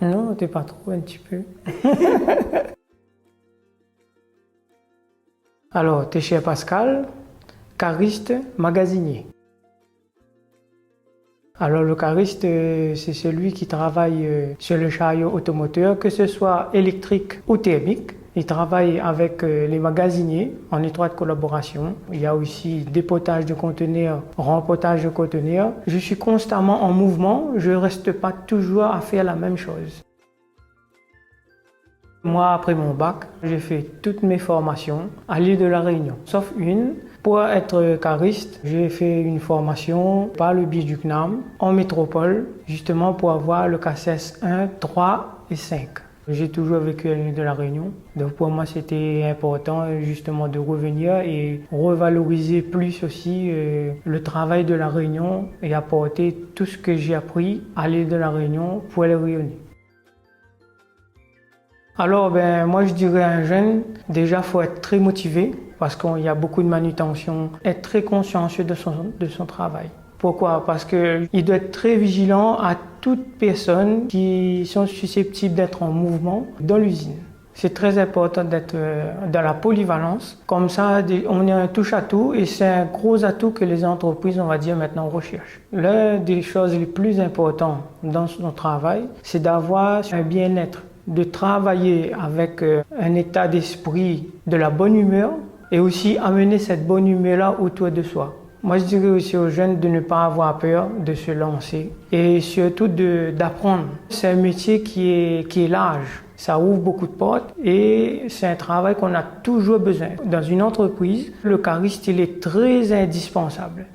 Non, t'es pas trop, un petit peu. Alors, t'es chez Pascal, cariste, magasinier. Alors, le cariste, c'est celui qui travaille sur le chariot automoteur, que ce soit électrique ou thermique. Il travaille avec les magasiniers en étroite collaboration. Il y a aussi dépotage de conteneurs, rempotage de conteneurs. Je suis constamment en mouvement, je ne reste pas toujours à faire la même chose. Moi, après mon bac, j'ai fait toutes mes formations à l'île de la Réunion, sauf une. Pour être cariste, j'ai fait une formation par le biais du CNAM en métropole, justement pour avoir le CACES 1, 3 et 5. J'ai toujours vécu à l'île de la Réunion, donc pour moi c'était important justement de revenir et revaloriser plus aussi le travail de la Réunion et apporter tout ce que j'ai appris à l'île de la Réunion pour les rayonner. Alors, moi je dirais à un jeune, déjà il faut être très motivé parce qu'il y a beaucoup de manutention, être très consciencieux de son travail. Pourquoi? Parce qu'il doit être très vigilant à toute personne qui sont susceptibles d'être en mouvement dans l'usine. C'est très important d'être dans la polyvalence. Comme ça, on est un touche-à-tout et c'est un gros atout que les entreprises, on va dire, maintenant recherchent. L'une des choses les plus importantes dans son travail, c'est d'avoir un bien-être, de travailler avec un état d'esprit de la bonne humeur et aussi amener cette bonne humeur-là autour de soi. Moi, je dirais aussi aux jeunes de ne pas avoir peur de se lancer et surtout d'apprendre. C'est un métier qui est large. Ça ouvre beaucoup de portes et c'est un travail qu'on a toujours besoin. Dans une entreprise, le cariste, il est très indispensable.